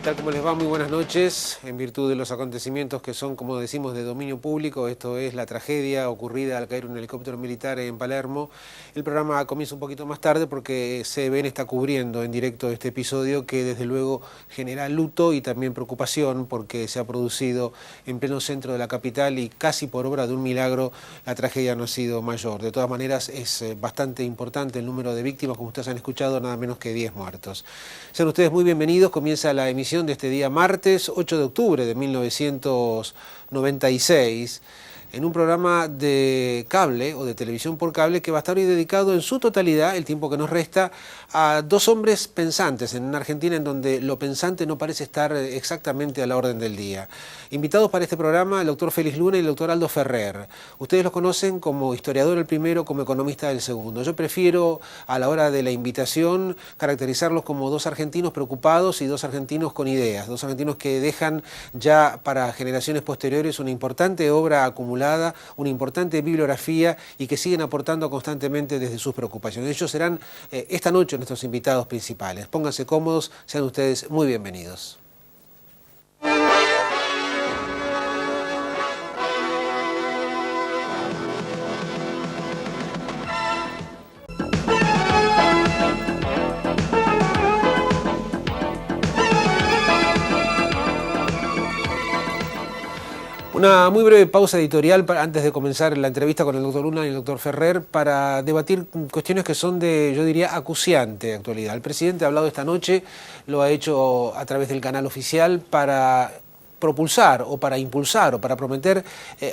tal? ¿Cómo les va? Muy buenas noches. En virtud de los acontecimientos que son, como decimos, de dominio público, esto es la tragedia ocurrida al caer un helicóptero militar en Palermo. El programa comienza un poquito más tarde porque CBN está cubriendo en directo este episodio que desde luego genera luto y también preocupación porque se ha producido en pleno centro de la capital y casi por obra de un milagro la tragedia no ha sido mayor. De todas maneras es bastante importante el número de víctimas, como ustedes han escuchado, nada menos que 10 muertos. Sean ustedes muy bienvenidos. Comienza la emisión de este día martes 8 de octubre de 1996 en un programa de cable o de televisión por cable que va a estar hoy dedicado en su totalidad, el tiempo que nos resta, a dos hombres pensantes en una Argentina en donde lo pensante no parece estar exactamente a la orden del día. Invitados para este programa el doctor Félix Luna y el doctor Aldo Ferrer. Ustedes los conocen como historiador el primero, como economista el segundo. Yo prefiero a la hora de la invitación caracterizarlos como dos argentinos preocupados y dos argentinos con ideas, dos argentinos que dejan ya para generaciones posteriores una importante obra acumulada, una importante bibliografía y que siguen aportando constantemente desde sus preocupaciones. Ellos serán esta noche nuestros invitados principales. Pónganse cómodos, sean ustedes muy bienvenidos. Una muy breve pausa editorial antes de comenzar la entrevista con el doctor Luna y el doctor Ferrer para debatir cuestiones que son de, yo diría, acuciante actualidad. El presidente ha hablado esta noche, lo ha hecho a través del canal oficial para propulsar o para impulsar o para prometer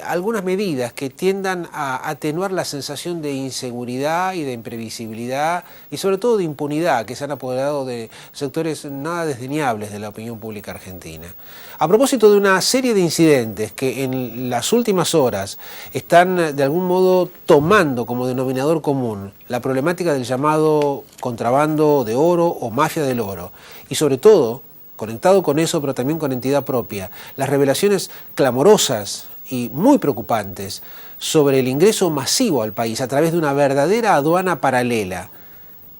algunas medidas que tiendan a atenuar la sensación de inseguridad y de imprevisibilidad y sobre todo de impunidad que se han apoderado de sectores nada desdeñables de la opinión pública argentina. A propósito de una serie de incidentes que en las últimas horas están de algún modo tomando como denominador común la problemática del llamado contrabando de oro o mafia del oro y sobre todo conectado con eso, pero también con entidad propia, las revelaciones clamorosas y muy preocupantes sobre el ingreso masivo al país a través de una verdadera aduana paralela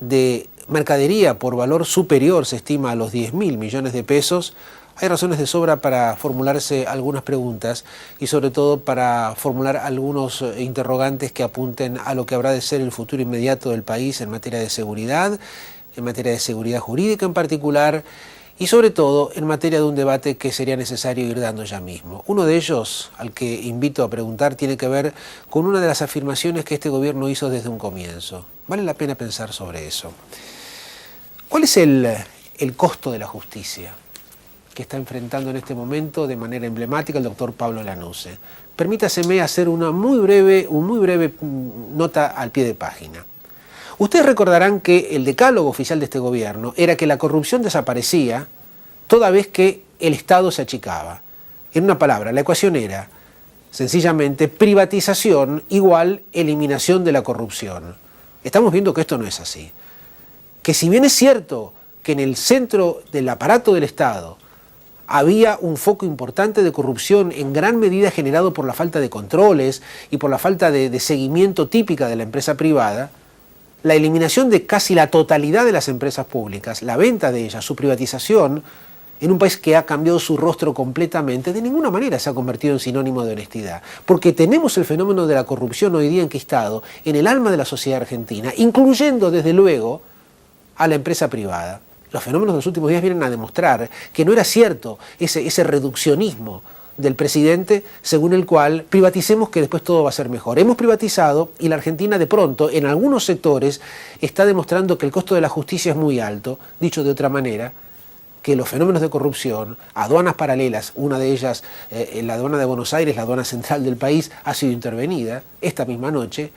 de mercadería por valor superior, se estima a los 10.000 millones de pesos, hay razones de sobra para formularse algunas preguntas y sobre todo para formular algunos interrogantes que apunten a lo que habrá de ser el futuro inmediato del país en materia de seguridad jurídica en particular, y sobre todo en materia de un debate que sería necesario ir dando ya mismo. Uno de ellos, al que invito a preguntar, tiene que ver con una de las afirmaciones que este gobierno hizo desde un comienzo. Vale la pena pensar sobre eso. ¿Cuál es el costo de la justicia que está enfrentando en este momento de manera emblemática el doctor Pablo Lanuse? Permítaseme hacer una muy breve nota al pie de página. Ustedes recordarán que el decálogo oficial de este gobierno era que la corrupción desaparecía toda vez que el Estado se achicaba. En una palabra, la ecuación era sencillamente privatización igual eliminación de la corrupción. Estamos viendo que esto no es así. Que si bien es cierto que en el centro del aparato del Estado había un foco importante de corrupción en gran medida generado por la falta de controles y por la falta de seguimiento típica de la empresa privada, la eliminación de casi la totalidad de las empresas públicas, la venta de ellas, su privatización, en un país que ha cambiado su rostro completamente, de ninguna manera se ha convertido en sinónimo de honestidad. Porque tenemos el fenómeno de la corrupción hoy día enquistado en el alma de la sociedad argentina, incluyendo desde luego a la empresa privada. Los fenómenos de los últimos días vienen a demostrar que no era cierto ese reduccionismo del presidente según el cual privaticemos que después todo va a ser mejor. Hemos privatizado y la Argentina de pronto en algunos sectores está demostrando que el costo de la justicia es muy alto, dicho de otra manera, que los fenómenos de corrupción, aduanas paralelas, una de ellas, la aduana de Buenos Aires, la aduana central del país, ha sido intervenida esta misma noche,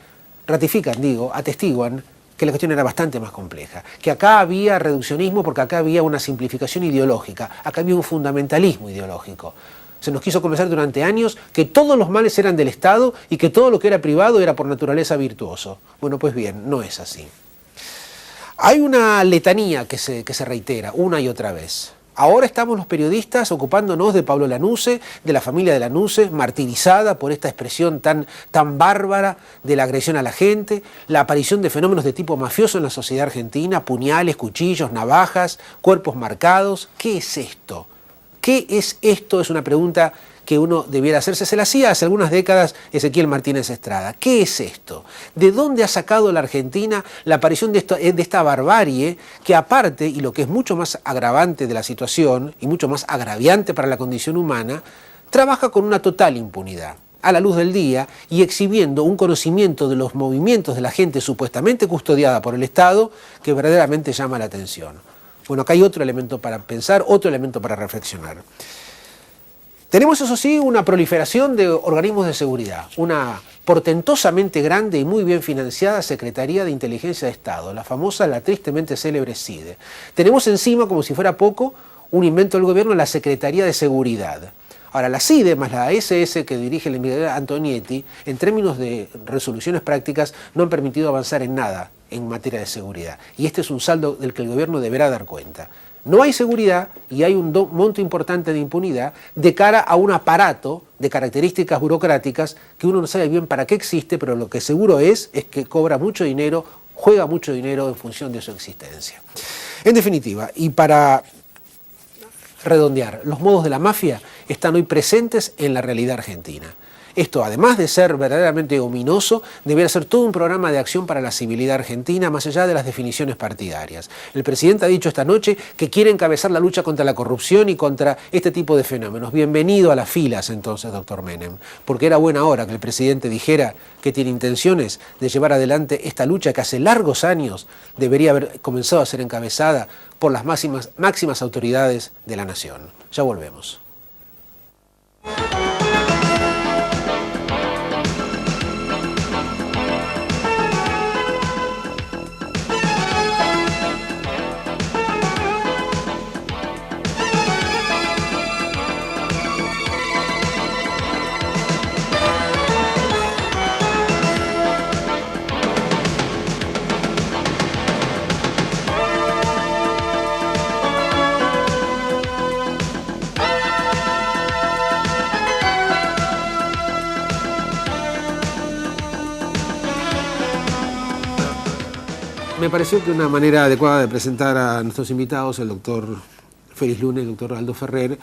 atestiguan que la cuestión era bastante más compleja, que acá había reduccionismo porque acá había una simplificación ideológica, acá había un fundamentalismo ideológico. Se nos quiso convencer durante años que todos los males eran del Estado y que todo lo que era privado era por naturaleza virtuoso. Bueno, pues bien, no es así. Hay una letanía que se reitera una y otra vez. Ahora estamos los periodistas ocupándonos de Pablo Lanuse, de la familia de Lanuse, martirizada por esta expresión tan bárbara de la agresión a la gente, la aparición de fenómenos de tipo mafioso en la sociedad argentina, puñales, cuchillos, navajas, cuerpos marcados. ¿Qué es esto? ¿Qué es esto? Es una pregunta que uno debiera hacerse. Se la hacía hace algunas décadas Ezequiel Martínez Estrada. ¿Qué es esto? ¿De dónde ha sacado la Argentina la aparición de esta barbarie que aparte, y lo que es mucho más agravante de la situación y mucho más agraviante para la condición humana, trabaja con una total impunidad, a la luz del día y exhibiendo un conocimiento de los movimientos de la gente supuestamente custodiada por el Estado que verdaderamente llama la atención? Bueno, acá hay otro elemento para pensar, otro elemento para reflexionar. Tenemos, eso sí, una proliferación de organismos de seguridad, una portentosamente grande y muy bien financiada Secretaría de Inteligencia de Estado, la famosa, la tristemente célebre CIDE. Tenemos encima, como si fuera poco, un invento del gobierno, la Secretaría de Seguridad. Ahora, la CIDE más la SS que dirige el embajador Antonietti, en términos de resoluciones prácticas, no han permitido avanzar en nada en materia de seguridad. Y este es un saldo del que el gobierno deberá dar cuenta. No hay seguridad y hay un monto importante de impunidad de cara a un aparato de características burocráticas que uno no sabe bien para qué existe, pero lo que seguro es que cobra mucho dinero, juega mucho dinero en función de su existencia. En definitiva, y para redondear, los modos de la mafia están hoy presentes en la realidad argentina. Esto, además de ser verdaderamente ominoso, debería ser todo un programa de acción para la civilidad argentina, más allá de las definiciones partidarias. El presidente ha dicho esta noche que quiere encabezar la lucha contra la corrupción y contra este tipo de fenómenos. Bienvenido a las filas, entonces, doctor Menem, porque era buena hora que el presidente dijera que tiene intenciones de llevar adelante esta lucha que hace largos años debería haber comenzado a ser encabezada por las máximas autoridades de la nación. Ya volvemos. Me pareció que una manera adecuada de presentar a nuestros invitados, el doctor Félix Luna y el doctor Aldo Ferrer,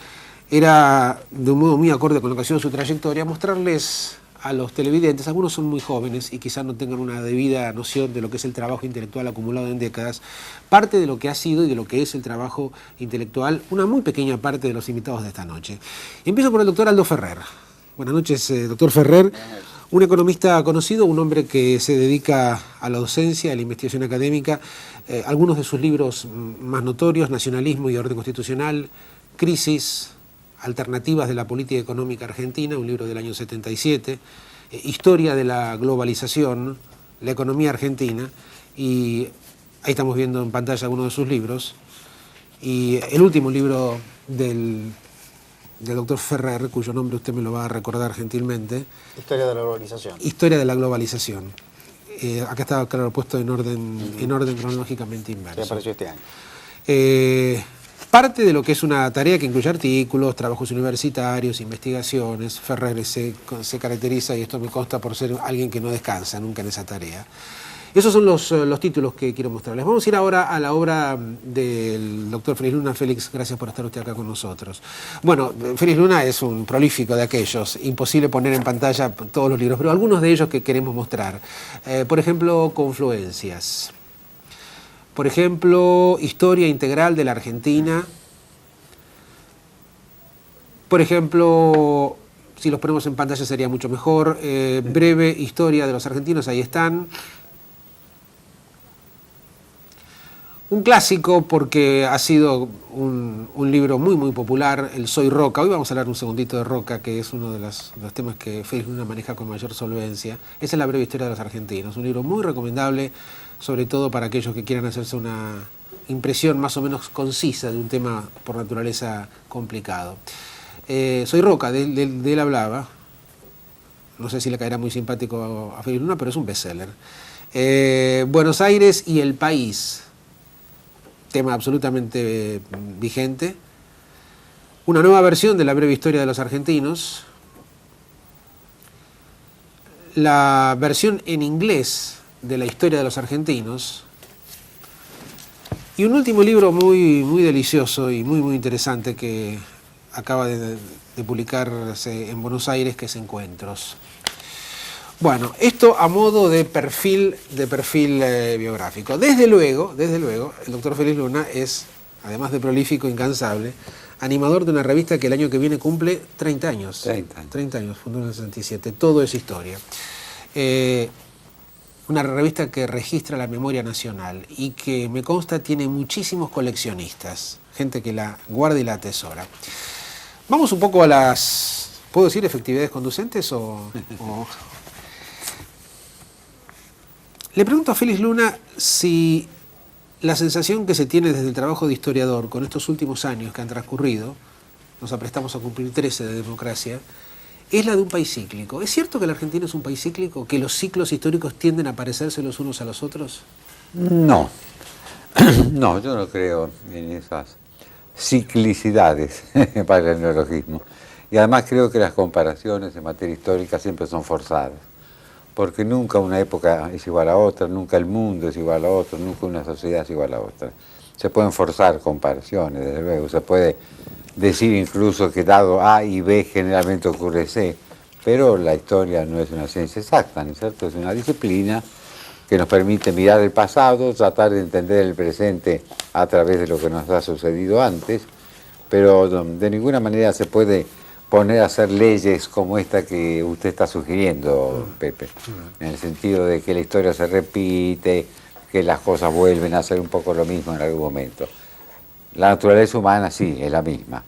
era, de un modo muy acorde con lo que ha sido su trayectoria, mostrarles a los televidentes, algunos son muy jóvenes y quizás no tengan una debida noción de lo que es el trabajo intelectual acumulado en décadas, parte de lo que ha sido y de lo que es el trabajo intelectual, una muy pequeña parte de los invitados de esta noche. Empiezo por el doctor Aldo Ferrer. Buenas noches, doctor Ferrer. Un economista conocido, un hombre que se dedica a la docencia, a la investigación académica. Algunos de sus libros más notorios, Nacionalismo y Orden Constitucional, Crisis, Alternativas de la Política Económica Argentina, un libro del año 77, Historia de la Globalización, la Economía Argentina, y ahí estamos viendo en pantalla algunos de sus libros. Y el último libro del doctor Ferrer, cuyo nombre usted me lo va a recordar gentilmente. Historia de la globalización. Historia de la globalización. Acá estaba, claro, puesto en orden cronológicamente inverso. Que apareció este año. Parte de lo que es una tarea que incluye artículos, trabajos universitarios, investigaciones. Ferrer se caracteriza, y esto me consta, por ser alguien que no descansa nunca en esa tarea. Esos son los títulos que quiero mostrarles. Vamos a ir ahora a la obra del doctor Félix Luna. Félix, gracias por estar usted acá con nosotros. Bueno, Félix Luna es un prolífico de aquellos, imposible poner en pantalla todos los libros, pero algunos de ellos que queremos mostrar. Por ejemplo, Confluencias. Por ejemplo, Historia Integral de la Argentina. Por ejemplo, si los ponemos en pantalla sería mucho mejor. Breve Historia de los Argentinos, ahí están. Un clásico porque ha sido un libro muy muy popular, el Soy Roca. Hoy vamos a hablar un segundito de Roca, que es uno de los temas que Félix Luna maneja con mayor solvencia. Esa es La Breve Historia de los Argentinos, un libro muy recomendable, sobre todo para aquellos que quieran hacerse una impresión más o menos concisa de un tema por naturaleza complicado. Soy Roca, de él hablaba. No sé si le caerá muy simpático a Félix Luna, pero es un bestseller. Buenos Aires y el País. Tema absolutamente vigente, una nueva versión de la breve historia de los argentinos, la versión en inglés de la historia de los argentinos, y un último libro muy, muy delicioso y muy, muy interesante que acaba de publicarse en Buenos Aires, que es Encuentros. Bueno, esto a modo de perfil biográfico. Desde luego, el doctor Félix Luna es, además de prolífico, incansable, animador de una revista que el año que viene cumple 30 años. 30 años, fundó en el 67. Todo es historia. Una revista que registra la memoria nacional y que, me consta, tiene muchísimos coleccionistas, gente que la guarda y la atesora. Vamos un poco a las, ¿puedo decir efectividades conducentes o... Le pregunto a Félix Luna si la sensación que se tiene desde el trabajo de historiador con estos últimos años que han transcurrido, nos aprestamos a cumplir 13 de democracia, es la de un país cíclico. ¿Es cierto que la Argentina es un país cíclico? ¿Que los ciclos históricos tienden a parecerse los unos a los otros? No, no, yo no creo en esas ciclicidades para el neologismo. Y además creo que las comparaciones en materia histórica siempre son forzadas. Porque nunca una época es igual a otra, nunca el mundo es igual a otro, nunca una sociedad es igual a otra. Se pueden forzar comparaciones, desde luego, se puede decir incluso que dado A y B generalmente ocurre C, pero la historia no es una ciencia exacta, ¿no es cierto? Es una disciplina que nos permite mirar el pasado, tratar de entender el presente a través de lo que nos ha sucedido antes, pero de ninguna manera se puede poner a hacer leyes como esta que usted está sugiriendo, Pepe, en el sentido de que la historia se repite, que las cosas vuelven a ser un poco lo mismo en algún momento. La naturaleza humana sí, es la misma.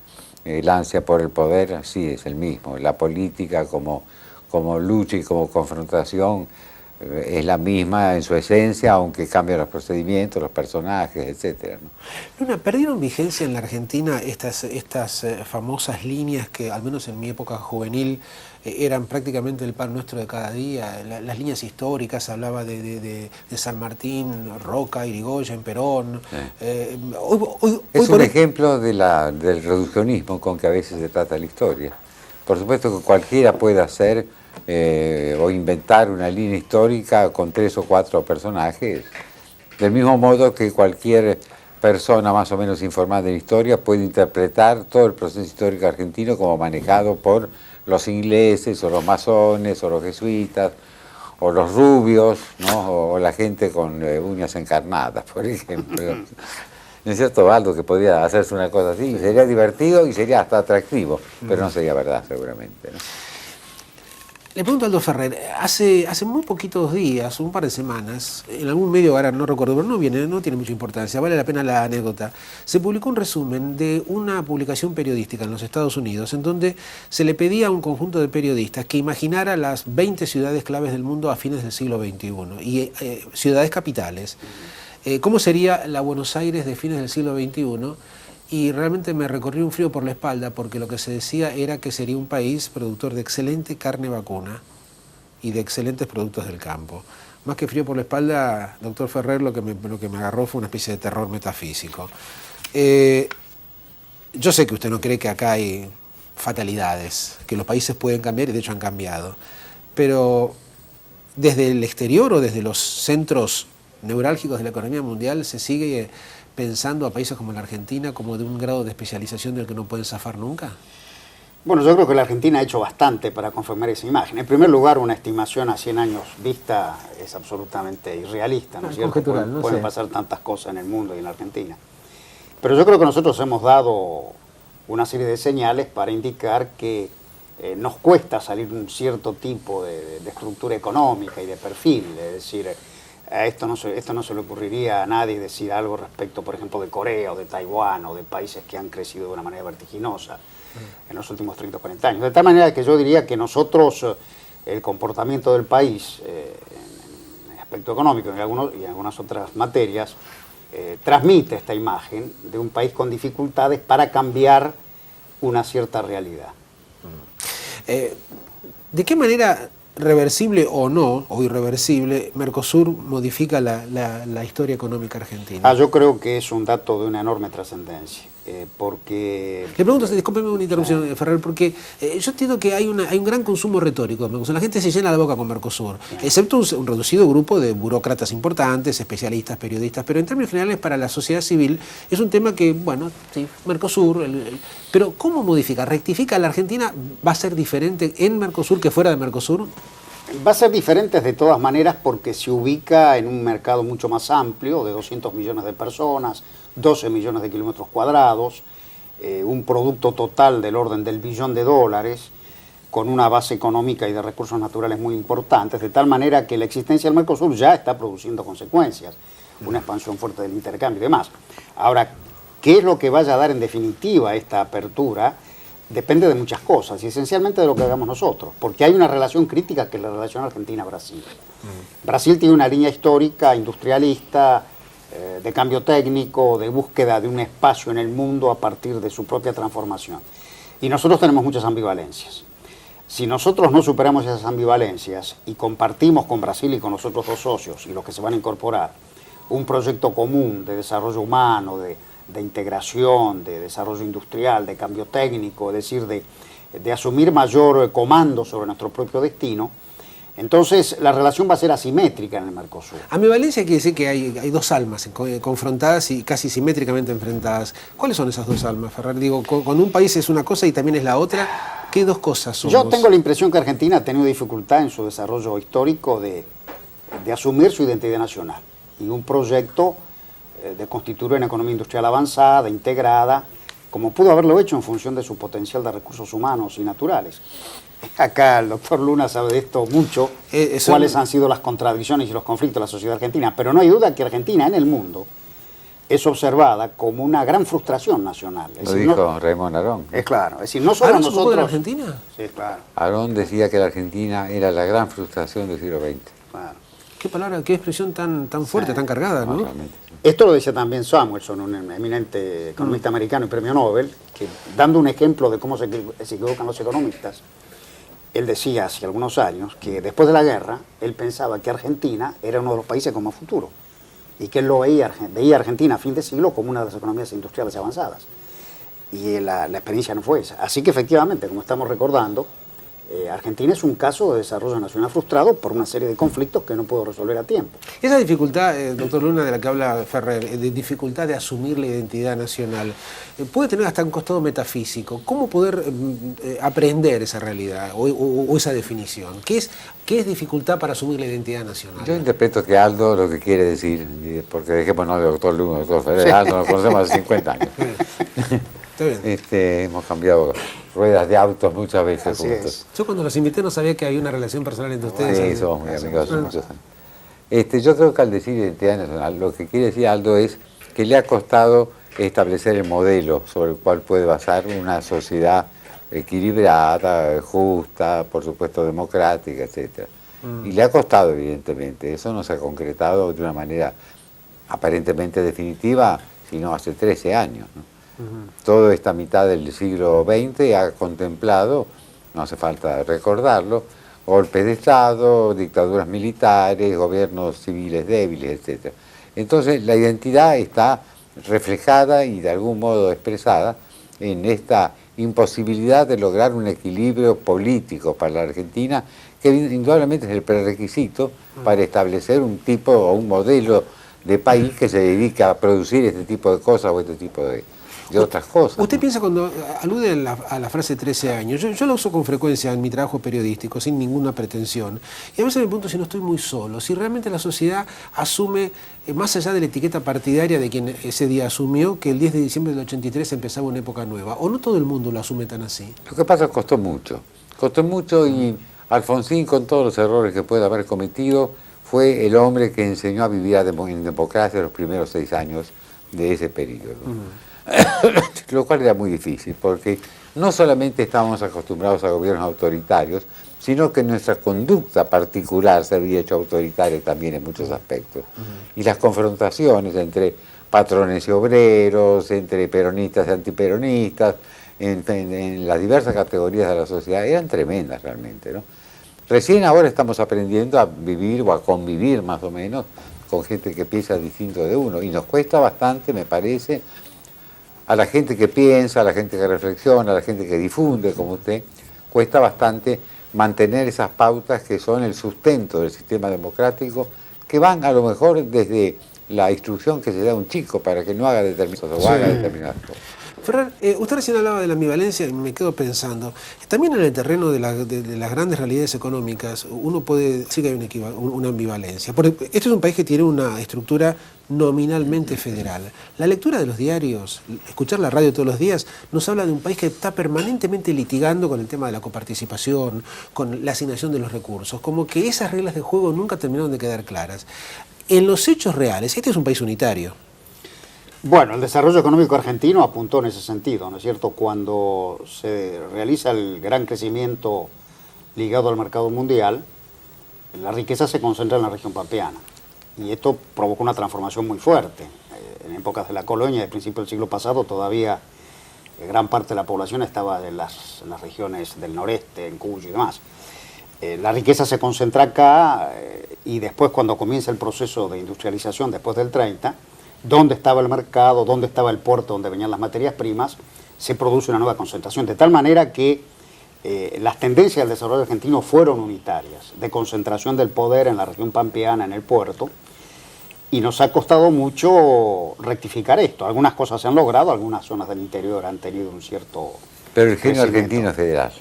El ansia por el poder sí es el mismo. La política como lucha y como confrontación es la misma en su esencia, aunque cambian los procedimientos, los personajes, etcétera, ¿no? Luna, ¿perdieron vigencia en la Argentina estas famosas líneas que, al menos en mi época juvenil, eran prácticamente el pan nuestro de cada día? Las líneas históricas, hablaba de San Martín, Roca, Irigoyen, Perón. Sí. Hoy es un ejemplo del reduccionismo con que a veces se trata la historia. Por supuesto que cualquiera puede hacer o inventar una línea histórica con 3 o 4 personajes, del mismo modo que cualquier persona más o menos informada en historia puede interpretar todo el proceso histórico argentino como manejado por los ingleses o los masones o los jesuitas o los rubios, ¿no? O la gente con uñas encarnadas, por ejemplo. ¿No es cierto, Valdo, que podría hacerse una cosa así? Sería divertido y sería hasta atractivo, pero no sería verdad seguramente, ¿no? Le pregunto a Aldo Ferrer, hace muy poquitos días, un par de semanas, en algún medio, ahora no recuerdo, pero no tiene mucha importancia, vale la pena la anécdota, se publicó un resumen de una publicación periodística en los Estados Unidos, en donde se le pedía a un conjunto de periodistas que imaginara las 20 ciudades claves del mundo a fines del siglo XXI, y ciudades capitales. ¿Cómo sería la Buenos Aires de fines del siglo XXI? Y realmente me recorrió un frío por la espalda, porque lo que se decía era que sería un país productor de excelente carne vacuna y de excelentes productos del campo. Más que frío por la espalda, doctor Ferrer, lo que me agarró fue una especie de terror metafísico. Yo sé que usted no cree que acá hay fatalidades, que los países pueden cambiar y de hecho han cambiado, pero desde el exterior o desde los centros neurálgicos de la economía mundial se sigue pensando a países como la Argentina como de un grado de especialización del que no pueden zafar nunca? Bueno, yo creo que la Argentina ha hecho bastante para confirmar esa imagen. En primer lugar, una estimación a 100 años vista es absolutamente irrealista, ¿no es cierto? Pueden pasar tantas cosas en el mundo y en la Argentina. Pero yo creo que nosotros hemos dado una serie de señales para indicar que nos cuesta salir de un cierto tipo de estructura económica y de perfil, es decir, esto no se le ocurriría a nadie decir algo respecto, por ejemplo, de Corea o de Taiwán o de países que han crecido de una manera vertiginosa en los últimos 30 o 40 años. De tal manera que yo diría que nosotros, el comportamiento del país en aspecto económico y en algunas otras materias, transmite esta imagen de un país con dificultades para cambiar una cierta realidad. ¿De qué manera, reversible o no, o irreversible, Mercosur modifica la historia económica argentina? Yo creo que es un dato de una enorme trascendencia. porque... Le pregunto, discúlpeme una interrupción, Ferrer, porque yo entiendo que hay un gran consumo retórico de Mercosur. La gente se llena la boca con Mercosur, excepto un reducido grupo de burócratas importantes, especialistas, periodistas, pero en términos generales para la sociedad civil es un tema que, bueno, sí, Mercosur, pero ¿cómo modifica? ¿Rectifica? ¿La Argentina va a ser diferente en Mercosur que fuera de Mercosur? Va a ser diferente de todas maneras porque se ubica en un mercado mucho más amplio, de 200 millones de personas, 12 millones de kilómetros cuadrados, un producto total del orden del $1 billón, con una base económica y de recursos naturales muy importantes, de tal manera que la existencia del Mercosur ya está produciendo consecuencias, una expansión fuerte del intercambio y demás. Ahora, ¿qué es lo que vaya a dar en definitiva esta apertura? Depende de muchas cosas y esencialmente de lo que hagamos nosotros, porque hay una relación crítica que es la relación Argentina-Brasil. Brasil tiene una línea histórica, industrialista, de cambio técnico, de búsqueda de un espacio en el mundo a partir de su propia transformación. Y nosotros tenemos muchas ambivalencias. Si nosotros no superamos esas ambivalencias y compartimos con Brasil y con los otros dos socios y los que se van a incorporar un proyecto común de desarrollo humano, de integración, de desarrollo industrial, de cambio técnico, es decir, de asumir mayor comando sobre nuestro propio destino, entonces la relación va a ser asimétrica en el Mercosur. Ambivalencia quiere decir que hay dos almas confrontadas y casi simétricamente enfrentadas. ¿Cuáles son esas dos almas, Ferrer? Digo, cuando un país es una cosa y también es la otra, ¿qué dos cosas somos? Yo tengo la impresión que Argentina ha tenido dificultad en su desarrollo histórico de asumir su identidad nacional y un proyecto de constituir una economía industrial avanzada, integrada, como pudo haberlo hecho en función de su potencial de recursos humanos y naturales. Acá el doctor Luna sabe de esto mucho, cuáles han sido las contradicciones y los conflictos de la sociedad argentina, pero no hay duda que Argentina en el mundo es observada como una gran frustración nacional. Lo dijo Raymond Arón. Es claro, es decir, no solo nosotros... de la Argentina? Sí, claro. Arón decía que la Argentina era la gran frustración del siglo XX. Claro. Qué palabra, qué expresión tan fuerte, tan cargada, ¿no? Realmente, sí. Esto lo decía también Samuelson, un eminente economista americano y premio Nobel, que dando un ejemplo de cómo se equivocan los economistas, él decía hace algunos años que después de la guerra, él pensaba que Argentina era uno de los países con más futuro y que él lo veía a Argentina a fin de siglo como una de las economías industriales avanzadas. Y la experiencia no fue esa. Así que efectivamente, como estamos recordando, Argentina es un caso de desarrollo nacional frustrado por una serie de conflictos que no pudo resolver a tiempo. Esa dificultad, doctor Luna, de la que habla Ferrer, de dificultad de asumir la identidad nacional, puede tener hasta un costado metafísico. ¿Cómo poder aprender esa realidad o esa definición? ¿Qué es dificultad para asumir la identidad nacional? Yo interpreto que Aldo lo que quiere decir, porque dejémonos de doctor Luna, doctor Ferrer, Aldo nos conocemos hace 50 años. Está bien. Hemos cambiado ruedas de autos muchas veces juntos. Yo cuando los invité no sabía que había una relación personal entre ustedes. Sí, somos muy amigos hace muchos años. Yo creo que al decir identidad nacional, lo que quiere decir Aldo es que le ha costado establecer el modelo sobre el cual puede basar una sociedad equilibrada, justa, por supuesto democrática, etc. Y le ha costado, evidentemente. Eso no se ha concretado de una manera aparentemente definitiva, sino hace 13 años, ¿no? Toda esta mitad del siglo XX ha contemplado, no hace falta recordarlo, golpes de Estado, dictaduras militares, gobiernos civiles débiles, etc. Entonces la identidad está reflejada y de algún modo expresada en esta imposibilidad de lograr un equilibrio político para la Argentina, que indudablemente es el prerequisito para establecer un tipo o un modelo de país que se dedica a producir este tipo de cosas o este tipo de otras cosas. Usted piensa cuando alude a la frase 13 años, yo la uso con frecuencia en mi trabajo periodístico, sin ninguna pretensión, y a veces me pregunto si no estoy muy solo, si realmente la sociedad asume, más allá de la etiqueta partidaria de quien ese día asumió, que el 10 de diciembre del 83 empezaba una época nueva, o no todo el mundo lo asume tan así. Lo que pasa es que costó mucho y Alfonsín, con todos los errores que puede haber cometido, fue el hombre que enseñó a vivir en democracia los primeros 6 años de ese periodo. Lo cual era muy difícil, porque no solamente estábamos acostumbrados a gobiernos autoritarios, sino que nuestra conducta particular se había hecho autoritaria también en muchos aspectos. Y las confrontaciones entre patrones y obreros, entre peronistas y antiperonistas, en las diversas categorías de la sociedad, eran tremendas realmente, ¿no? Recién ahora estamos aprendiendo a vivir o a convivir más o menos con gente que piensa distinto de uno, y nos cuesta bastante, me parece, a la gente que piensa, a la gente que reflexiona, a la gente que difunde, como usted, cuesta bastante mantener esas pautas que son el sustento del sistema democrático, que van a lo mejor desde la instrucción que se da a un chico para que no haga determinadas cosas o haga determinadas cosas. Ferrer, usted recién hablaba de la ambivalencia y me quedo pensando, también en el terreno de las grandes realidades económicas uno puede decir que hay una ambivalencia. Porque este es un país que tiene una estructura nominalmente federal. La lectura de los diarios, escuchar la radio todos los días, nos habla de un país que está permanentemente litigando con el tema de la coparticipación, con la asignación de los recursos, como que esas reglas de juego nunca terminaron de quedar claras. En los hechos reales, este es un país unitario. Bueno, el desarrollo económico argentino apuntó en ese sentido, ¿no es cierto? Cuando se realiza el gran crecimiento ligado al mercado mundial, la riqueza se concentra en la región pampeana. Y esto provocó una transformación muy fuerte. En épocas de la colonia, de principio del siglo pasado, todavía gran parte de la población estaba en las regiones del noreste, en Cuyo y demás. La riqueza se concentra acá y después, cuando comienza el proceso de industrialización, después del 30, dónde estaba el mercado, dónde estaba el puerto, donde venían las materias primas, se produce una nueva concentración, de tal manera que las tendencias del desarrollo argentino fueron unitarias, de concentración del poder en la región pampeana, en el puerto, y nos ha costado mucho rectificar esto. Algunas cosas se han logrado, algunas zonas del interior han tenido un cierto Pero el genio argentino es federal.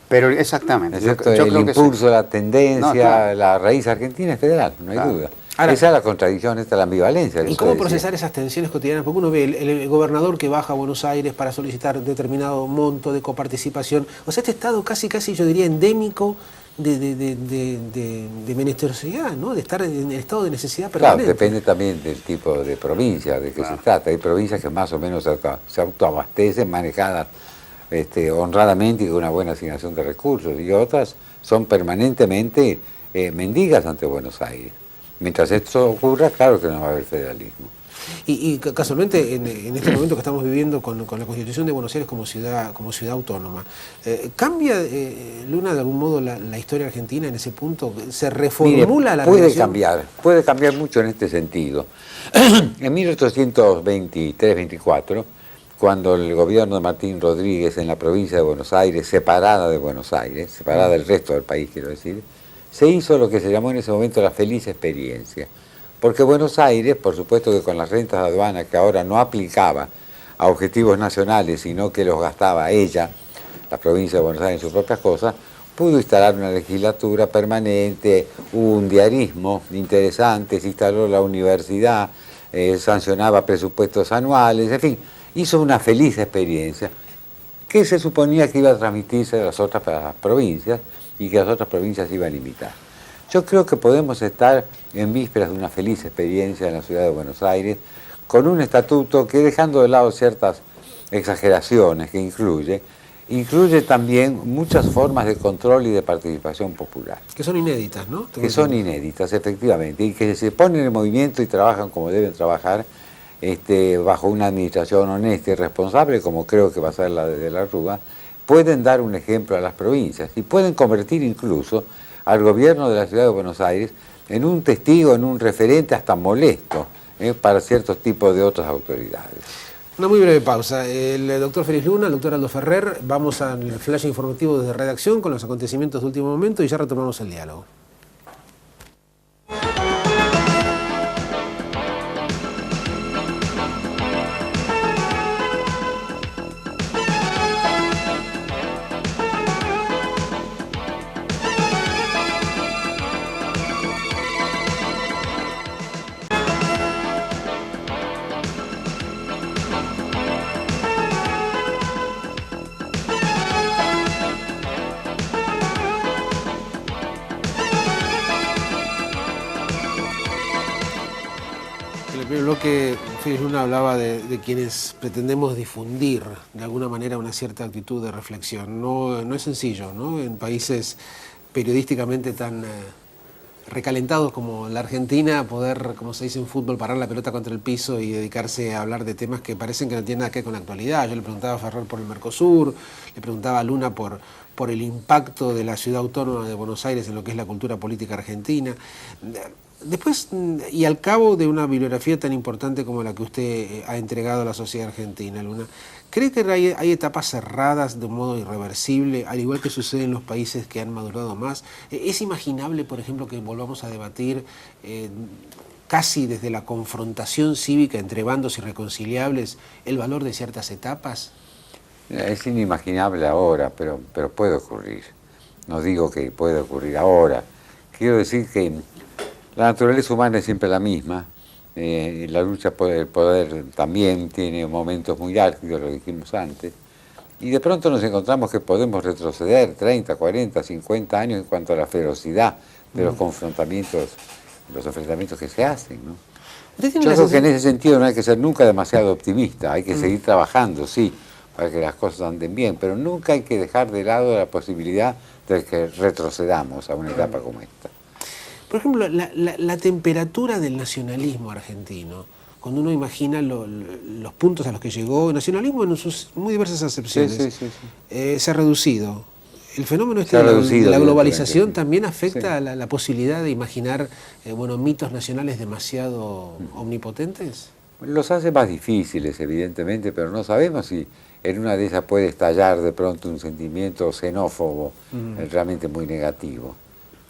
Pero exactamente. ¿Es cierto? El impulso, sí. La tendencia, no, claro. La raíz argentina es federal, no hay duda. Ahora, esa es la contradicción, esta es la ambivalencia. ¿Y cómo procesar esas tensiones cotidianas? Porque uno ve el gobernador que baja a Buenos Aires para solicitar determinado monto de coparticipación. O sea, este estado casi yo diría endémico de menesterosidad, ¿no? De estar en estado de necesidad permanente. Claro, depende también del tipo de provincia de que se trata. Hay provincias que más o menos se autoabastecen, manejadas honradamente y con una buena asignación de recursos, y otras son permanentemente mendigas ante Buenos Aires. Mientras esto ocurra, claro que no va a haber federalismo. Y casualmente, en este momento que estamos viviendo con la Constitución de Buenos Aires como ciudad autónoma, ¿cambia, Luna, de algún modo la historia argentina en ese punto? ¿Se reformula la relación? Puede cambiar mucho en este sentido. En 1823-24, cuando el gobierno de Martín Rodríguez en la provincia de Buenos Aires, separada del resto del país, quiero decir, se hizo lo que se llamó en ese momento la feliz experiencia. Porque Buenos Aires, por supuesto que con las rentas de aduana, que ahora no aplicaba a objetivos nacionales, sino que los gastaba ella, la provincia de Buenos Aires, en sus propias cosas, pudo instalar una legislatura permanente, hubo un diarismo interesante, se instaló la universidad, sancionaba presupuestos anuales, en fin, hizo una feliz experiencia que se suponía que iba a transmitirse a las otras provincias y que las otras provincias iban a imitar. Yo creo que podemos estar en vísperas de una feliz experiencia en la ciudad de Buenos Aires, con un estatuto que, dejando de lado ciertas exageraciones que incluye también muchas formas de control y de participación popular. Que son inéditas, ¿no? Que son inéditas, efectivamente, y que se ponen en movimiento y trabajan como deben trabajar, bajo una administración honesta y responsable, como creo que va a ser la de la Rúa, pueden dar un ejemplo a las provincias y pueden convertir incluso al gobierno de la ciudad de Buenos Aires en un testigo, en un referente hasta molesto para ciertos tipos de otras autoridades. Una muy breve pausa. El doctor Félix Luna, el doctor Aldo Ferrer, vamos al flash informativo desde redacción con los acontecimientos de último momento y ya retomamos el diálogo. En el primer bloque, Félix Luna hablaba de quienes pretendemos difundir de alguna manera una cierta actitud de reflexión. No es sencillo, ¿no? En países periodísticamente tan recalentados como la Argentina, poder, como se dice en fútbol, parar la pelota contra el piso y dedicarse a hablar de temas que parecen que no tienen nada que ver con la actualidad. Yo le preguntaba a Ferrer por el Mercosur, le preguntaba a Luna por el impacto de la ciudad autónoma de Buenos Aires en lo que es la cultura política argentina. Después, y al cabo de una bibliografía tan importante como la que usted ha entregado a la sociedad argentina, Luna, ¿cree que hay etapas cerradas de un modo irreversible, al igual que sucede en los países que han madurado más? ¿Es imaginable, por ejemplo, que volvamos a debatir casi desde la confrontación cívica entre bandos irreconciliables el valor de ciertas etapas? Es inimaginable ahora, pero puede ocurrir. No digo que puede ocurrir ahora. Quiero decir que la naturaleza humana es siempre la misma. La lucha por el poder también tiene momentos muy álgidos, lo dijimos antes. Y de pronto nos encontramos que podemos retroceder 30, 40, 50 años en cuanto a la ferocidad de los confrontamientos, los enfrentamientos que se hacen, ¿no? Yo creo que en ese sentido no hay que ser nunca demasiado optimista, hay que seguir trabajando, sí, para que las cosas anden bien, pero nunca hay que dejar de lado la posibilidad de que retrocedamos a una etapa como esta. Por ejemplo, la temperatura del nacionalismo argentino, cuando uno imagina los puntos a los que llegó, el nacionalismo en sus muy diversas acepciones, se ha reducido. El fenómeno de la globalización también afecta a la posibilidad de imaginar mitos nacionales demasiado omnipotentes. Los hace más difíciles, evidentemente, pero no sabemos si en una de esas puede estallar de pronto un sentimiento xenófobo realmente muy negativo.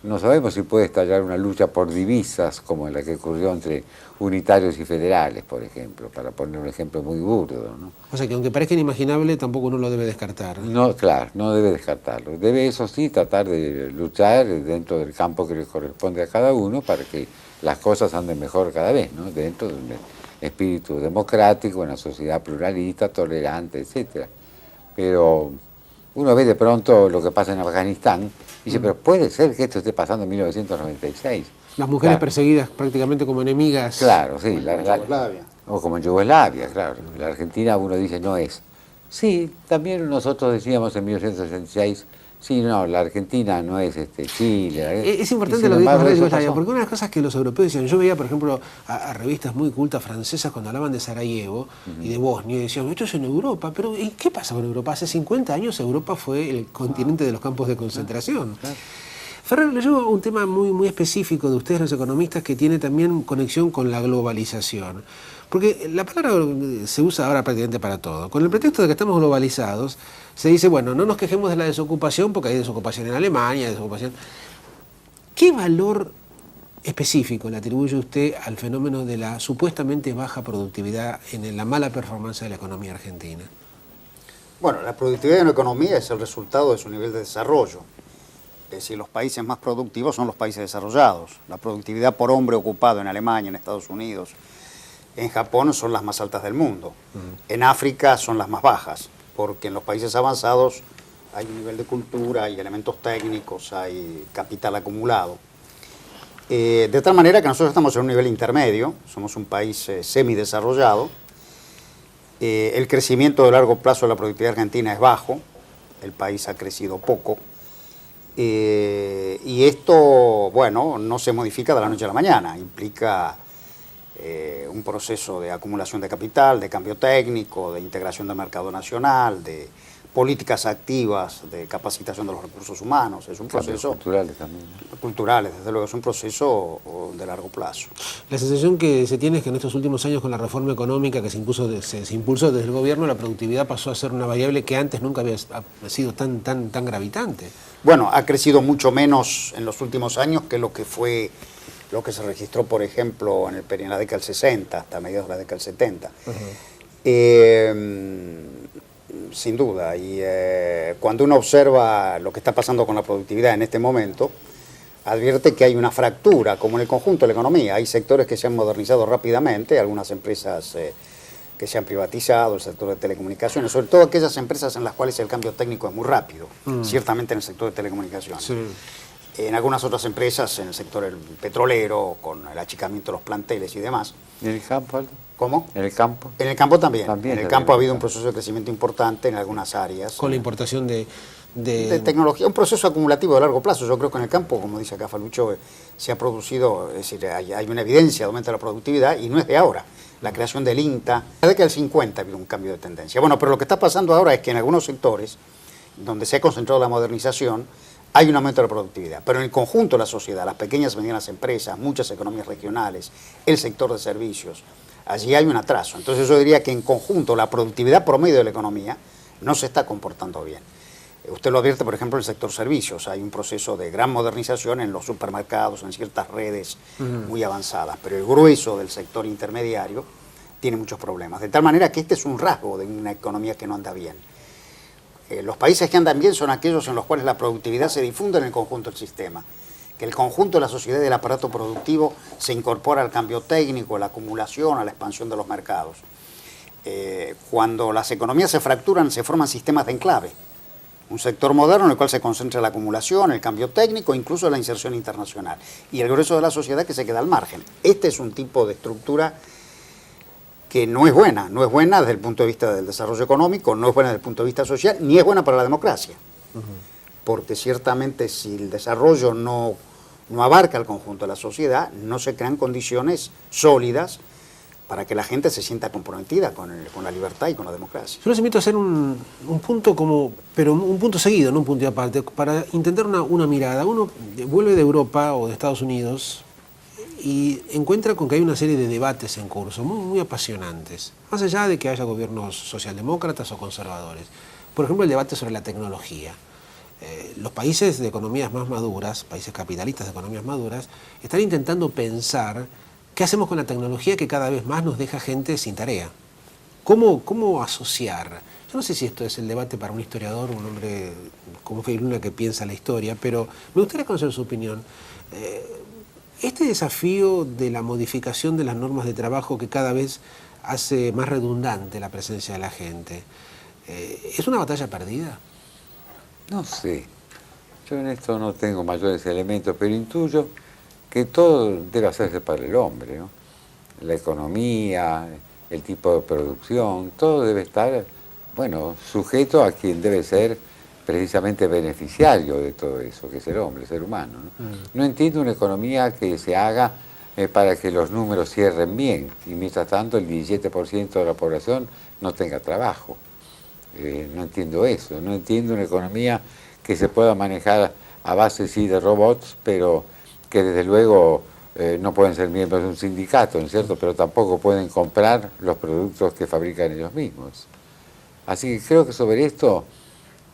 No sabemos si puede estallar una lucha por divisas como la que ocurrió entre unitarios y federales, por ejemplo, para poner un ejemplo muy burdo, ¿no? O sea que aunque parezca inimaginable, tampoco uno lo debe descartar. No, claro, no debe descartarlo. Debe, eso sí, tratar de luchar dentro del campo que le corresponde a cada uno para que las cosas anden mejor cada vez, ¿no? Dentro del espíritu democrático, una sociedad pluralista, tolerante, etcétera. Pero uno ve de pronto lo que pasa en Afganistán y dice, pero puede ser que esto esté pasando en 1996. Las mujeres perseguidas prácticamente como enemigas. Claro, sí. Yugoslavia. O como en Yugoslavia, claro. La Argentina uno dice no es. Sí, también nosotros decíamos en 1966, sí, no, la Argentina no es Chile. Es importante lo que dijo Yugoslavia, porque una de las cosas que los europeos decían, yo veía, por ejemplo, a revistas muy cultas francesas cuando hablaban de Sarajevo y de Bosnia, y decían, esto es en Europa, pero ¿y qué pasa con Europa? Hace 50 años Europa fue el continente de los campos de concentración. Ferrer, le llevo un tema muy específico de ustedes los economistas que tiene también conexión con la globalización. Porque la palabra se usa ahora prácticamente para todo. Con el pretexto de que estamos globalizados, se dice, bueno, no nos quejemos de la desocupación porque hay desocupación en Alemania, hay desocupación. ¿Qué valor específico le atribuye usted al fenómeno de la supuestamente baja productividad en la mala performance de la economía argentina? Bueno, la productividad de una economía es el resultado de su nivel de desarrollo. Es decir, los países más productivos son los países desarrollados. La productividad por hombre ocupado en Alemania, en Estados Unidos, en Japón son las más altas del mundo. En África son las más bajas, porque en los países avanzados hay un nivel de cultura, hay elementos técnicos, hay capital acumulado. De tal manera que nosotros estamos en un nivel intermedio, somos un país semidesarrollado. El crecimiento de largo plazo de la productividad argentina es bajo, el país ha crecido poco. Y esto, bueno, no se modifica de la noche a la mañana, implica un proceso de acumulación de capital, de cambio técnico, de integración del mercado nacional, de políticas activas de capacitación de los recursos humanos. Es un proceso... Culturales también. Culturales, desde luego, es un proceso de largo plazo. La sensación que se tiene es que en estos últimos años con la reforma económica que se impulsó desde el gobierno, la productividad pasó a ser una variable que antes nunca había sido tan gravitante. Bueno, ha crecido mucho menos en los últimos años que lo que se registró, por ejemplo, en la década del 60, hasta mediados de la década del 70. Sin duda, y cuando uno observa lo que está pasando con la productividad en este momento, advierte que hay una fractura, como en el conjunto de la economía. Hay sectores que se han modernizado rápidamente, algunas empresas que se han privatizado, el sector de telecomunicaciones, sobre todo aquellas empresas en las cuales el cambio técnico es muy rápido, ciertamente en el sector de telecomunicaciones. Sí. En algunas otras empresas, en el sector petrolero, con el achicamiento de los planteles y demás. ¿Y en el campo, Aldo? ¿Cómo? ¿En el campo? En el campo también. En el campo ha habido un proceso de crecimiento importante en algunas áreas. Con la importación de tecnología, un proceso acumulativo de largo plazo. Yo creo que en el campo, como dice acá Falucho, se ha producido, es decir, hay una evidencia de aumento de la productividad y no es de ahora. La creación del INTA, en la década del 50 ha habido un cambio de tendencia. Bueno, pero lo que está pasando ahora es que en algunos sectores, donde se ha concentrado la modernización, hay un aumento de la productividad, pero en el conjunto de la sociedad, las pequeñas y medianas empresas, muchas economías regionales, el sector de servicios, allí hay un atraso. Entonces yo diría que en conjunto la productividad promedio de la economía no se está comportando bien. Usted lo advierte, por ejemplo, en el sector servicios. Hay un proceso de gran modernización en los supermercados, en ciertas redes muy avanzadas, pero el grueso del sector intermediario tiene muchos problemas. De tal manera que este es un rasgo de una economía que no anda bien. Los países que andan bien son aquellos en los cuales la productividad se difunde en el conjunto del sistema, que el conjunto de la sociedad y del aparato productivo se incorpora al cambio técnico, a la acumulación, a la expansión de los mercados. Cuando las economías se fracturan, se forman sistemas de enclave. Un sector moderno en el cual se concentra la acumulación, el cambio técnico, incluso la inserción internacional. Y el grueso de la sociedad que se queda al margen. Este es un tipo de estructura que no es buena desde el punto de vista del desarrollo económico, no es buena desde el punto de vista social, ni es buena para la democracia. Porque ciertamente si el desarrollo no abarca el conjunto de la sociedad, no se crean condiciones sólidas para que la gente se sienta comprometida con la libertad y con la democracia. Yo les invito a hacer un punto pero un punto seguido, no un punto y aparte, para intentar una mirada. Uno vuelve de Europa o de Estados Unidos y encuentra con que hay una serie de debates en curso, muy apasionantes, más allá de que haya gobiernos socialdemócratas o conservadores. Por ejemplo, el debate sobre la tecnología. Los países de economías más maduras, países capitalistas de economías maduras, están intentando pensar qué hacemos con la tecnología que cada vez más nos deja gente sin tarea. ¿Cómo asociar? Yo no sé si esto es el debate para un historiador, un hombre como Félix Luna que piensa la historia, pero me gustaría conocer su opinión. Este desafío de la modificación de las normas de trabajo que cada vez hace más redundante la presencia de la gente, ¿es una batalla perdida? No sé, yo en esto no tengo mayores elementos, pero intuyo que todo debe hacerse para el hombre, ¿no? La economía, el tipo de producción, todo debe estar, sujeto a quien debe ser precisamente beneficiario de todo eso, que es el hombre, el ser humano, ¿no? No entiendo una economía que se haga para que los números cierren bien y mientras tanto el 17% de la población no tenga trabajo. No entiendo eso, no entiendo una economía que se pueda manejar a base sí de robots, pero que desde luego no pueden ser miembros de un sindicato, ¿no es cierto? Pero tampoco pueden comprar los productos que fabrican ellos mismos. Así que creo que sobre esto,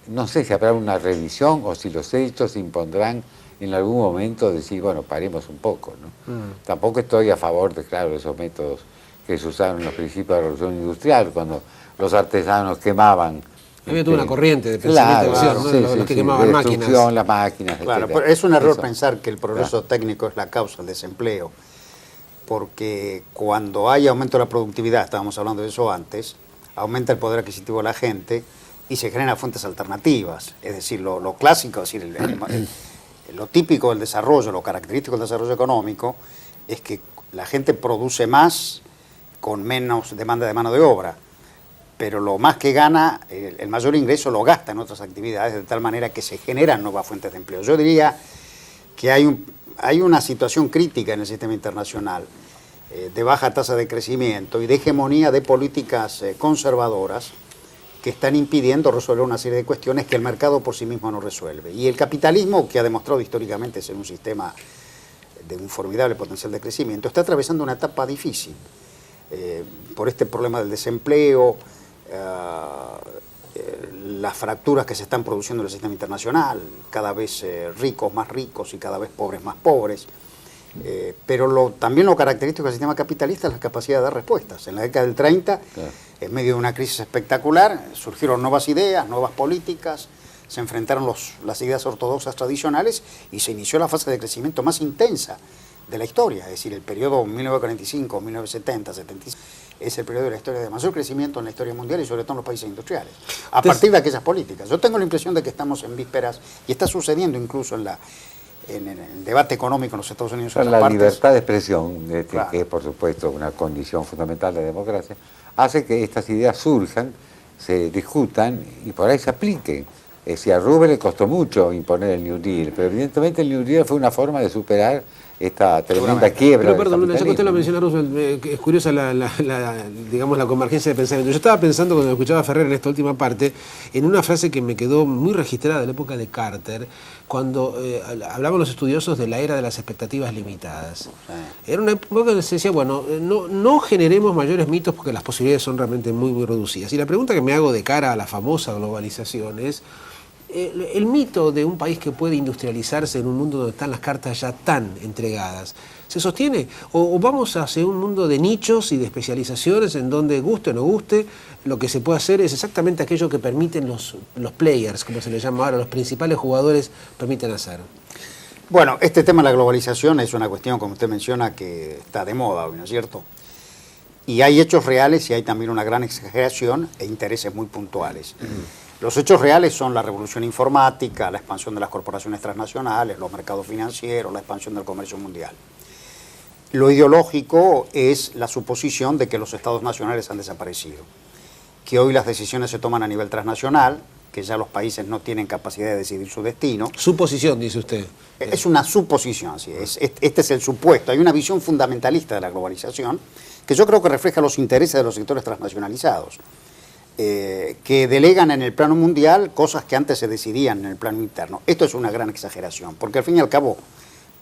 no sé si habrá una revisión o si los hechos impondrán en algún momento decir, paremos un poco, ¿no? Tampoco estoy a favor de, de esos métodos que se usaron en los principios de la Revolución Industrial, cuando los artesanos quemaban. Había toda una corriente de pensamiento, ¿no? Los que quemaban máquinas. Las máquinas, claro, pero es un error pensar que el progreso técnico es la causa del desempleo, porque cuando hay aumento de la productividad, estábamos hablando de eso antes, aumenta el poder adquisitivo de la gente y se generan fuentes alternativas. Es decir, lo clásico, es decir, lo típico del desarrollo, lo característico del desarrollo económico, es que la gente produce más con menos demanda de mano de obra, pero lo más que gana, el mayor ingreso lo gasta en otras actividades, de tal manera que se generan nuevas fuentes de empleo. Yo diría que hay una situación crítica en el sistema internacional de baja tasa de crecimiento y de hegemonía de políticas conservadoras que están impidiendo resolver una serie de cuestiones que el mercado por sí mismo no resuelve. Y el capitalismo, que ha demostrado históricamente ser un sistema de un formidable potencial de crecimiento, está atravesando una etapa difícil por este problema del desempleo, las fracturas que se están produciendo en el sistema internacional, cada vez ricos más ricos y cada vez pobres más pobres. Pero también lo característico del sistema capitalista es la capacidad de dar respuestas. En la década del 30, en medio de una crisis espectacular, surgieron nuevas ideas, nuevas políticas, se enfrentaron las ideas ortodoxas tradicionales y se inició la fase de crecimiento más intensa de la historia. Es decir, el periodo 1945, 1970, 75, es el periodo de la historia de mayor crecimiento en la historia mundial y sobre todo en los países industriales. A partir de aquellas políticas. Yo tengo la impresión de que estamos en vísperas, y está sucediendo incluso en el debate económico en los Estados Unidos. La libertad de expresión, que es por supuesto una condición fundamental de la democracia, hace que estas ideas surjan, se discutan y por ahí se apliquen. Si a Rubén le costó mucho imponer el New Deal, pero evidentemente el New Deal fue una forma de superar esta tremenda quiebra. Pero perdón, ya que usted lo menciona, Roosevelt, es curiosa digamos, la convergencia de pensamiento. Yo estaba pensando cuando escuchaba a Ferrer en esta última parte, en una frase que me quedó muy registrada de la época de Carter, cuando hablaban los estudiosos de la era de las expectativas limitadas. Era una época en que se decía, bueno, no generemos mayores mitos porque las posibilidades son realmente muy, muy reducidas. Y la pregunta que me hago de cara a la famosa globalización es, el mito de un país que puede industrializarse en un mundo donde están las cartas ya tan entregadas, ¿se sostiene? ¿O vamos hacia un mundo de nichos y de especializaciones en donde guste o no guste, lo que se puede hacer es exactamente aquello que permiten los players, como se les llama ahora, los principales jugadores permiten hacer? Bueno, este tema de la globalización es una cuestión, como usted menciona, que está de moda hoy, ¿no es cierto? Y hay hechos reales y hay también una gran exageración e intereses muy puntuales. Los hechos reales son la revolución informática, la expansión de las corporaciones transnacionales, los mercados financieros, la expansión del comercio mundial. Lo ideológico es la suposición de que los estados nacionales han desaparecido, que hoy las decisiones se toman a nivel transnacional, que ya los países no tienen capacidad de decidir su destino. Suposición, dice usted. Es una suposición, sí, este es el supuesto. Hay una visión fundamentalista de la globalización que yo creo que refleja los intereses de los sectores transnacionalizados, que delegan en el plano mundial cosas que antes se decidían en el plano interno. Esto es una gran exageración, porque al fin y al cabo,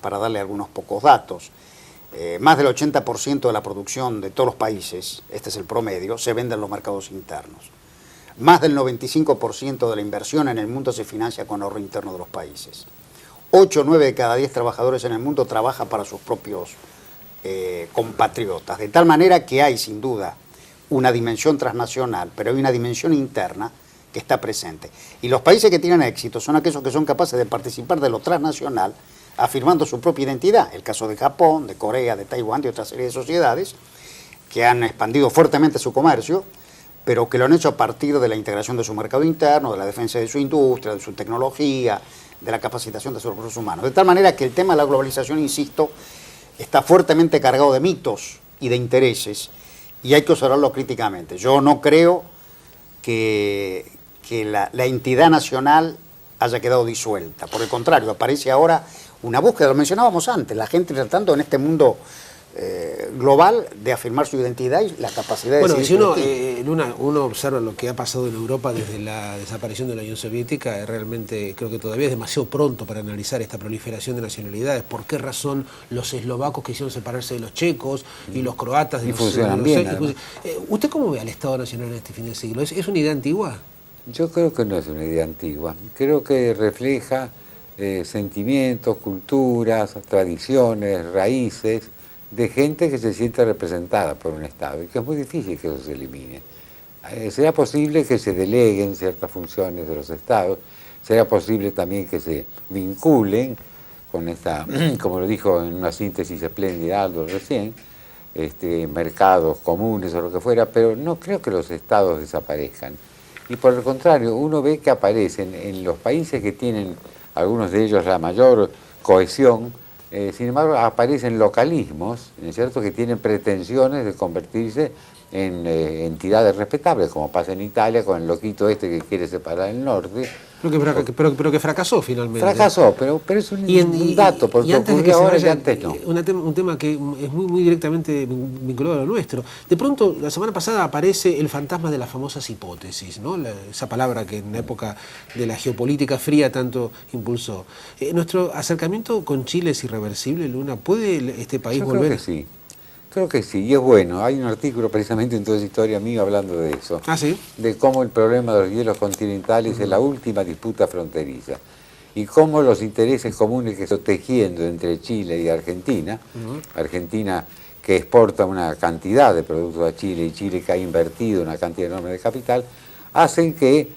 para darle algunos pocos datos, más del 80% de la producción de todos los países, este es el promedio, se vende en los mercados internos. Más del 95% de la inversión en el mundo se financia con ahorro interno de los países. 8 o 9 de cada 10 trabajadores en el mundo trabajan para sus propios compatriotas, de tal manera que hay sin duda una dimensión transnacional, pero hay una dimensión interna que está presente. Y los países que tienen éxito son aquellos que son capaces de participar de lo transnacional, afirmando su propia identidad. El caso de Japón, de Corea, de Taiwán, de otra serie de sociedades que han expandido fuertemente su comercio, pero que lo han hecho a partir de la integración de su mercado interno, de la defensa de su industria, de su tecnología, de la capacitación de sus recursos humanos. De tal manera que el tema de la globalización, insisto, está fuertemente cargado de mitos y de intereses, y hay que observarlo críticamente. Yo no creo que la entidad nacional haya quedado disuelta. Por el contrario, aparece ahora una búsqueda, lo mencionábamos antes, la gente tratando en este mundo global de afirmar su identidad y la capacidad de decidir. Bueno, si uno observa lo que ha pasado en Europa desde la desaparición de la Unión Soviética, realmente creo que todavía es demasiado pronto para analizar esta proliferación de nacionalidades. ¿Por qué razón los eslovacos quisieron separarse de los checos y los croatas de funcionan bien, ¿Usted cómo ve al Estado Nacional en este fin de siglo? ¿Es una idea antigua? Yo creo que no es una idea antigua. Creo que refleja sentimientos, culturas, tradiciones, raíces de gente que se siente representada por un Estado y que es muy difícil que eso se elimine. Será posible que se deleguen ciertas funciones de los Estados, será posible también que se vinculen con esta, como lo dijo en una síntesis espléndida Aldo recién, mercados comunes o lo que fuera, pero no creo que los Estados desaparezcan. Y por el contrario, uno ve que aparecen en los países que tienen, algunos de ellos, la mayor cohesión. Sin embargo, aparecen localismos, ¿no es cierto?, que tienen pretensiones de convertirse en entidades respetables, como pasa en Italia con el loquito que quiere separar el norte. Pero que fracasó finalmente. Fracasó, pero es un dato, porque ocurrió ahora y antes no. Un tema que es muy directamente vinculado a lo nuestro. De pronto, la semana pasada aparece el fantasma de las famosas hipótesis, ¿no? Esa palabra que en la época de la geopolítica fría tanto impulsó. ¿Nuestro acercamiento con Chile es irreversible, Luna? ¿Puede este país volver? Creo que sí. Creo que sí, y es bueno. Hay un artículo precisamente en Toda esa Historia mío hablando de eso. ¿Ah, sí? De cómo el problema de los hielos continentales es la última disputa fronteriza. Y cómo los intereses comunes que se están tejiendo entre Chile y Argentina, Argentina que exporta una cantidad de productos a Chile y Chile que ha invertido una cantidad enorme de capital, hacen que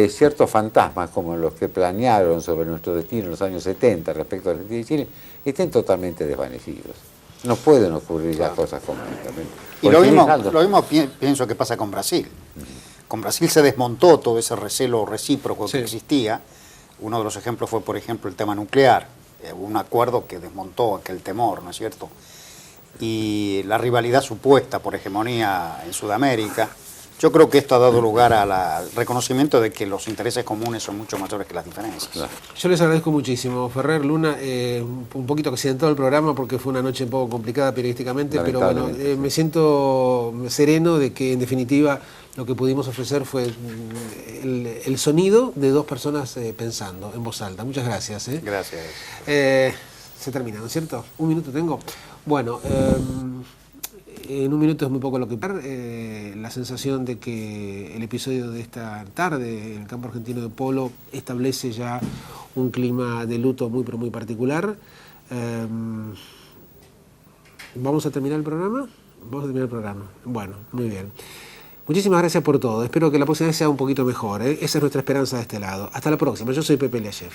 ciertos fantasmas como los que planearon sobre nuestro destino en los años 70 respecto a Argentina y Chile estén totalmente desvanecidos. No pueden ocurrir ya cosas como esta. Y lo mismo pienso que pasa con Brasil. Con Brasil se desmontó todo ese recelo recíproco que existía. Uno de los ejemplos fue, por ejemplo, el tema nuclear. Hubo un acuerdo que desmontó aquel temor, ¿no es cierto? Y la rivalidad supuesta por hegemonía en Sudamérica Yo creo que esto ha dado lugar al reconocimiento de que los intereses comunes son mucho mayores que las diferencias. Claro. Yo les agradezco muchísimo. Ferrer, Luna, un poquito accidentado el programa porque fue una noche un poco complicada periodísticamente, pero bueno, me siento sereno de que en definitiva lo que pudimos ofrecer fue el sonido de dos personas pensando en voz alta. Muchas gracias. Gracias. Se termina, ¿no es cierto? Un minuto tengo. Bueno, en un minuto es muy poco lo que... la sensación de que el episodio de esta tarde en el campo argentino de polo establece ya un clima de luto muy, pero muy particular. ¿Vamos a terminar el programa? Vamos a terminar el programa. Bueno, muy bien. Muchísimas gracias por todo. Espero que la próxima vez sea un poquito mejor. Esa es nuestra esperanza de este lado. Hasta la próxima. Yo soy Pepe Liachev.